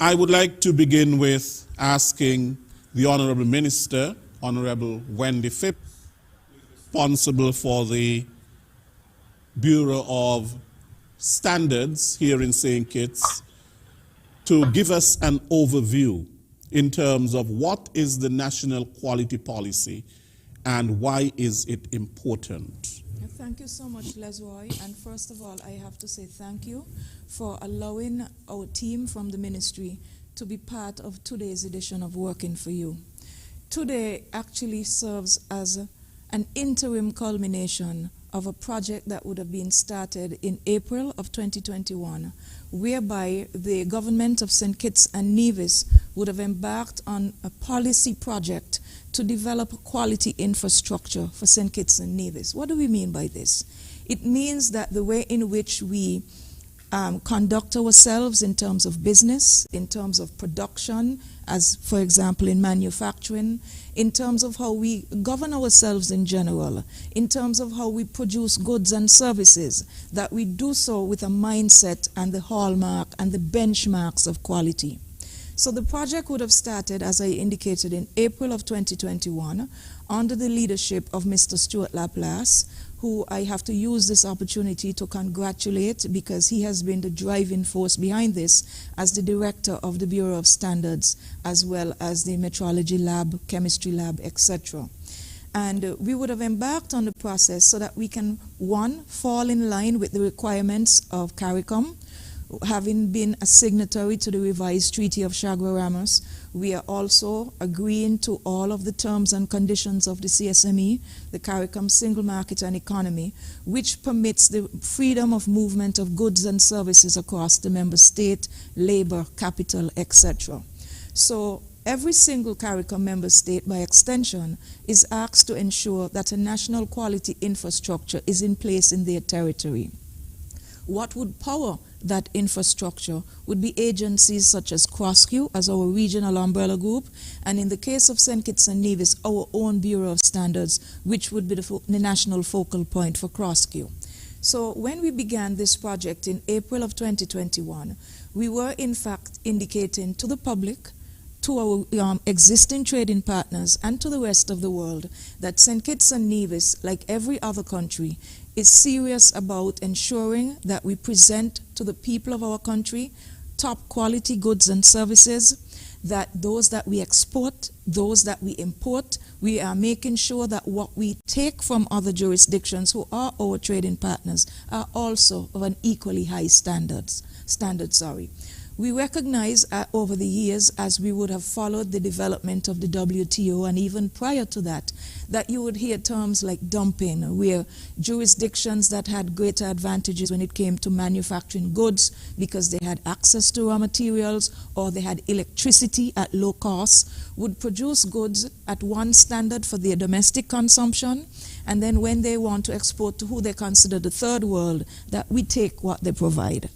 I would like to begin with asking the Honorable Minister, Honorable Wendy Phipps, responsible for the Bureau of Standards here in St. Kitts, to give us an overview in terms of what is the national quality policy and why is it important. Thank you so much, Lesroy. And first of all, I have to say thank you for allowing our team from the ministry to be part of today's edition of Working for You. Today actually serves as an interim culmination of a project that would have been started in April of 2021, whereby the government of St. Kitts-Nevis would have embarked on a policy project to develop a quality infrastructure for St. Kitts-Nevis. What do we mean by this? It means that the way in which we conduct ourselves in terms of business, in terms of production, as for example in manufacturing, in terms of how we govern ourselves in general, in terms of how we produce goods and services, that we do so with a mindset and the hallmark and the benchmarks of quality. So the project would have started, as I indicated, in April of 2021 under the leadership of Mr. Stuart Laplace, who I have to use this opportunity to congratulate because he has been the driving force behind this as the director of the Bureau of Standards, as well as the metrology lab, chemistry lab, etc. And we would have embarked on the process so that we can, one, fall in line with the requirements of CARICOM. Having been a signatory to the revised Treaty of Chaguaramas, we are also agreeing to all of the terms and conditions of the CSME, the CARICOM Single Market and Economy, which permits the freedom of movement of goods and services across the member state, labor, capital, etc. So every single CARICOM member state, by extension, is asked to ensure that a national quality infrastructure is in place in their territory. What would power that infrastructure would be agencies such as CrossQ as our regional umbrella group, and in the case of St. Kitts-Nevis, our own Bureau of Standards, which would be the national focal point for CrossQ. So when we began this project in April of 2021, we were in fact indicating to the public, to our existing trading partners and to the rest of the world that St. Kitts-Nevis, like every other country, is serious about ensuring that we present to the people of our country top quality goods and services, that those that we export, those that we import, we are making sure that what we take from other jurisdictions who are our trading partners are also of an equally high standard. We recognize over the years, as we would have followed the development of the WTO and even prior to that, that you would hear terms like dumping, where jurisdictions that had greater advantages when it came to manufacturing goods because they had access to raw materials or they had electricity at low cost would produce goods at one standard for their domestic consumption, and then when they want to export to who they consider the third world, that we take what they provide.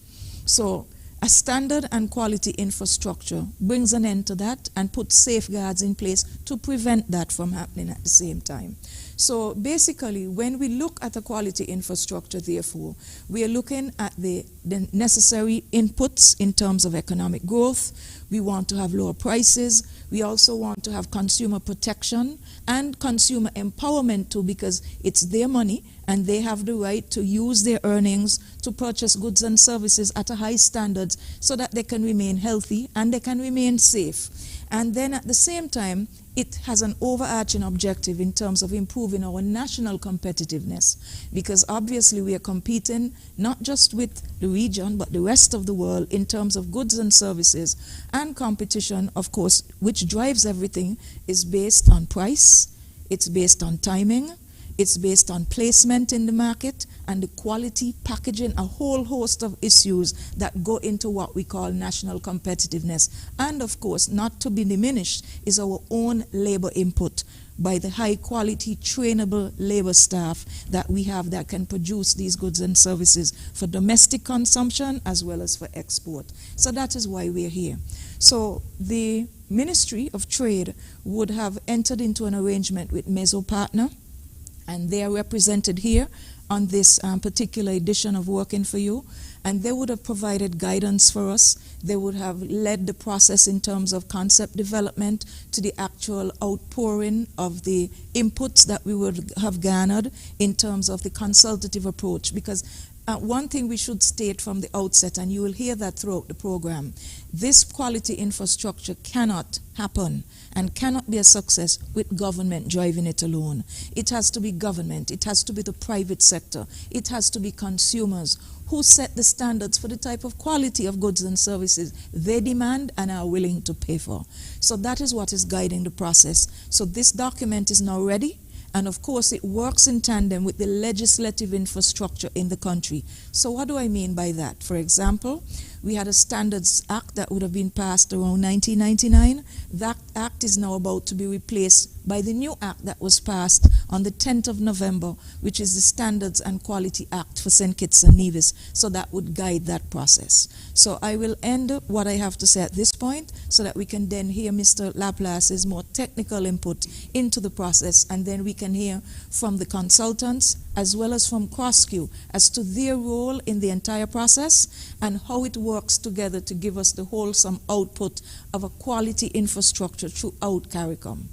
So a standard and quality infrastructure brings an end to that and puts safeguards in place to prevent that from happening at the same time. So basically, when we look at a quality infrastructure, therefore, we are looking at the necessary inputs in terms of economic growth. We want to have lower prices. We also want to have consumer protection and consumer empowerment too, because it's their money and they have the right to use their earnings to purchase goods and services at a high standards so that they can remain healthy and they can remain safe. And then at the same time, it has an overarching objective in terms of improving our national competitiveness, because obviously we are competing not just with the region but the rest of the world in terms of goods and services, and competition, of course, which drives everything, is based on price, it's based on timing, it's based on placement in the market and the quality, packaging, a whole host of issues that go into what we call national competitiveness. And of course, not to be diminished, is our own labor input by the high quality trainable labor staff that we have that can produce these goods and services for domestic consumption as well as for export. So that is why we're here. So the Ministry of Trade would have entered into an arrangement with Meso Partner, and they are represented here on this particular edition of Working for You, and they would have provided guidance for us. They would have led the process in terms of concept development to the actual outpouring of the inputs that we would have garnered in terms of the consultative approach. Because one thing we should state from the outset, and you will hear that throughout the program, this quality infrastructure cannot happen and cannot be a success with government driving it alone. It has to be government, it has to be the private sector, it has to be consumers who set the standards for the type of quality of goods and services they demand and are willing to pay for. So that is what is guiding the process. So this document is now ready. And of course, it works in tandem with the legislative infrastructure in the country. So what do I mean by that? For example, we had a Standards Act that would have been passed around 1999. That act is now about to be replaced by the new act that was passed on the 10th of November, which is the Standards and Quality Act for St. Kitts-Nevis. So that would guide that process. So I will end what I have to say at this point so that we can then hear Mr. Laplace's more technical input into the process, and then we can hear from the consultants as well as from CrossQ as to their role in the entire process and how it works together to give us the wholesome output of a quality infrastructure throughout CARICOM.